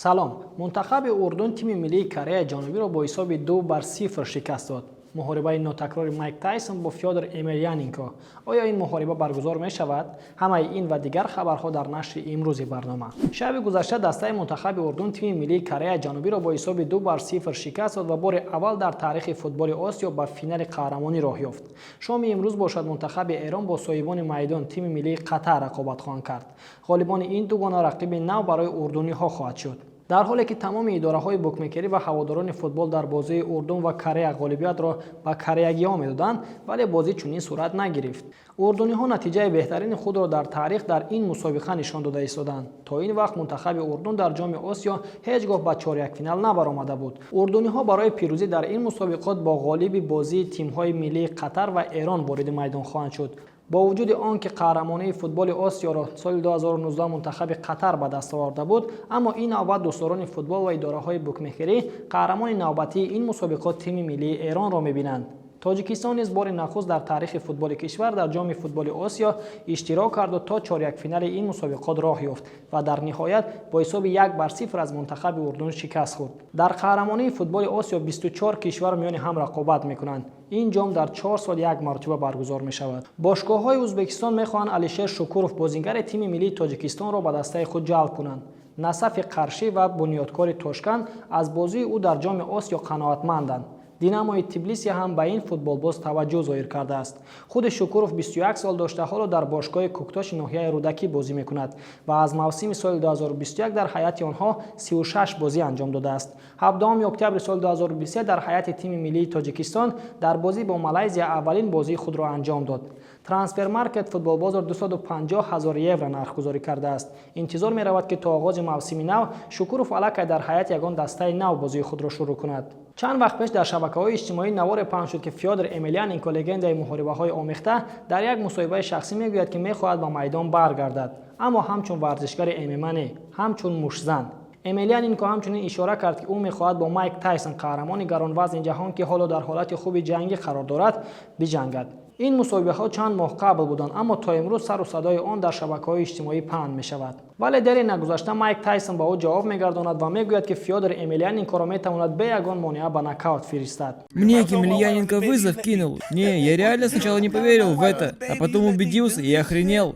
سلام. منتخب اردن تیم ملی کره جنوبی را با حساب 2-0 شکست داد. محاربه ناتکرار مایک تایسون با فیودر امیلیانینکو. آیا این محاربه برگزار می شود؟ همه این و دیگر خبرها در نشر امروز برنامه. شب گذشته دسته منتخب اردن تیم ملی کره جنوبی را با حساب 2-0 شکست داد و بار اول در تاریخ فوتبال آسیا به فینال قهرمانی راه یافت. شام امروز باشد منتخب ایران با صاحبان میدان تیم ملی قطر رقابت خواهند کرد. غالبان این دوگانه رقیب نو برای اردنی ها خواهد شد. در حالی که تمام اداره‌های بوکمیکری و هواداران فوتبال در بازی اردن و کره غالبیت را به کره‌گی‌ها می‌دادند، ولی بازی چنین صورت نگرفت. اردنی‌ها نتیجه بهترین خود را در تاریخ در این مسابقه نشان داده ایستادند. تا این وقت منتخب اردن در جام آسیا هیچگاه به چهارک فینال نبرآمده بود. اردنی‌ها برای پیروزی در این مسابقات با غالب بازی تیم‌های ملی قطر و ایران وارد میدان خواهند شد. با وجود آنکه قهرمانی فوتبال آسیا را سال 2019 منتخب قطر به دست آورده بود، اما این نوبت دوستداران فوتبال و اداره‌های بوکمیکری قهرمان نوبتی این مسابقات تیم ملی ایران را می‌بینند. تاجیکستان نیز بار نخست در تاریخ فوتبال کشور در جام فوتبال آسیا اشتراک کرد و تا چهارک فینال این مسابقات راه یافت و در نهایت با حساب 1-0 از منتخب اردن شکست خورد. در قهرمانی فوتبال آسیا 24 کشور میان هم رقابت میکنند. این جام در 4 سال یک مرتبه برگزار می شود. باشگاه‌های ازبکستان می‌خواهند علیشیر شکوروف بازیگر تیم ملی تاجیکستان را به دسته خود جلب کنند. نصف قرشی و بنیادکار تاشکند از بازی او در جام آسیا قناعتمندند. دیناموی تبلیسی هم به این فوتبالباز توجه ظاهر کرده است. خود شکوروف 21 سال داشته حالا در باشگاه کوکتاش ناحیه رودکی بازی می‌کند و از موسم سال 2021 در حیات آنها 36 بازی انجام داده است. 17 اکتبر سال 2023 در حیات تیم ملی تاجیکستان در بازی با مالزی اولین بازی خود را انجام داد. ترانسفر مارکت فوتبال بازار 250,000 یورو نرخ‌گذاری کرده است. انتظار می‌رود که تا آغاز موسم نو شکوروف علاقه در حیات یگان دسته نو بازی خود را شروع کند. چند وقت پیش در شبکه‌های اجتماعی نوار پخش شد که فیودر امیلیانینکو لگند محاربه‌های آمیخته در یک مصاحبه شخصی میگوید که می‌خواهد به میدان برگردد، اما همچون ورزشکار MMA نه، همچون مشزن. امیلیانینکو همچنین اشاره کرد که او می‌خواهد با مایک تایسون قهرمان گرانوزن جهان که حالا در حالت خوب جنگی قرار دارد بجنگد. این مصاحبه‌ها چند ماه قبل بودند، اما تا امروز سر و صدای آن در شبکه‌های اجتماعی پهن می‌شود. ولی در نگذشته مایک تایسون با او جواب می‌گرداند و می‌گوید که فیودر امیلیانینکو را می‌تواند به یگان مانع به نокаут فرستد. Мне Емельяненко вызов кинул. Не, я реально сначала не поверил в это, а потом убедился и охренел.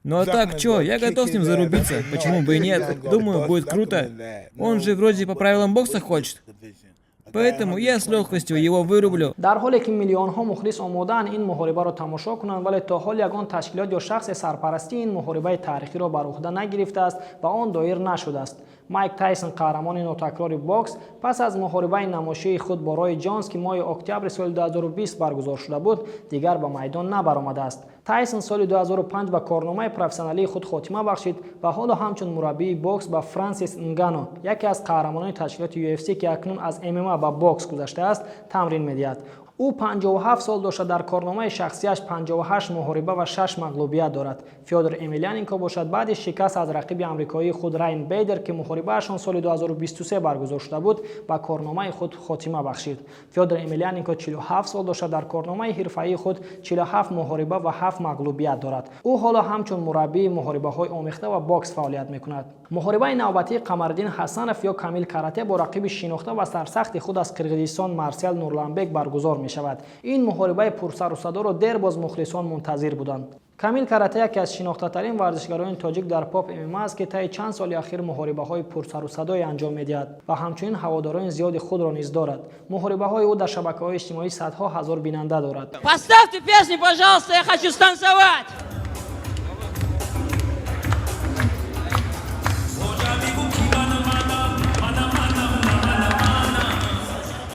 Ну а так, чё, я готов с ним зарубиться, почему бы и нет, думаю, будет круто. Он же вроде по правилам бокса хочет. Поэтому я с легкостью его вырублю. در حالی که میلیون ها مخلص آماده‌اند این محاربه را تماشا کنند، ولی تا حال یگان تشکیلات یا شخص سرپرستی این محاربه تاریخی را بر عهده نگرفته است و آن دایر نشده است. مایک تایسون قهرمان ناتکرار باکس پس از محاربه نمایشی خود با رای جانز که ماه اکتبر سال 2020 برگزار شده بود دیگر به میدان نبرآمده است. تایسون سال 2005 به کارنامه پروفسیونالی خود خاتمه بخشید و حالا همچون مربی باکس با فرانسیس انگانو، یکی از قهرمانان تشکیلات UFC که اکنون از MMA به باکس گذشته است، تمرین می‌دهد. او 57 سال داشته در کارنامه شخصیش 58 محاربه و 6 مغلوبیت دارد. فیودر امیلیانینکو باشد بعد شکست از رقیب آمریکایی خود راین بیدر که محاربه‌شان سال 2023 برگزار شده بود با کارنامه خود خاتمه بخشید. فیودر امیلیانینکو 47 سال داشته در کارنامه حرفه‌ای خود 47 محاربه و 7 مغلوبیت دارد. او حالا همچون مربی محاربه‌های آمیخته و باکس فعالیت می‌کند. محاربه نوبتی قمرالدین حسنوف یا کامیل کاراته با رقیب شناخته و سرسخت خود از قرقیزستان مارسل نورلانبک برگزار می‌شود. این محاربه پرسر و صدا را دیر باز مخلصان منتظر بودند. کامیل کاراته یکی از شناخته‌ترین ورزشکاران تاجیک در پاپ MMA است که طی چند سال اخیر محاربه‌های پرسر و صدای انجام می‌دهد و همچنین هواداران زیاد خود را نیز دارد. محاربه‌های او در شبکه‌های اجتماعی صدها هزار بیننده دارد. Поставьте песню, пожалуйста, я хочу станцевать.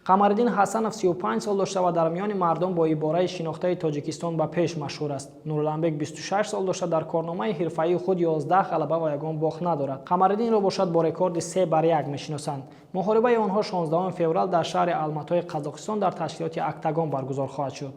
قمرالدین حسنوف 35 سال داشته و در میان مردم با عباره شناخته تاجیکستان به پیش مشهور است. نورلانبک 26 سال داشته در کارنامه حرفه‌ای خود 11 غلبه و یگان باخت ندارد. قمرالدین را باشد با رکورد 3-1 میشناسند. محاربه آنها 16 فوریه در شهر الماتای قزاقستان در تشکیلات اکتاگون برگزار خواهد شد.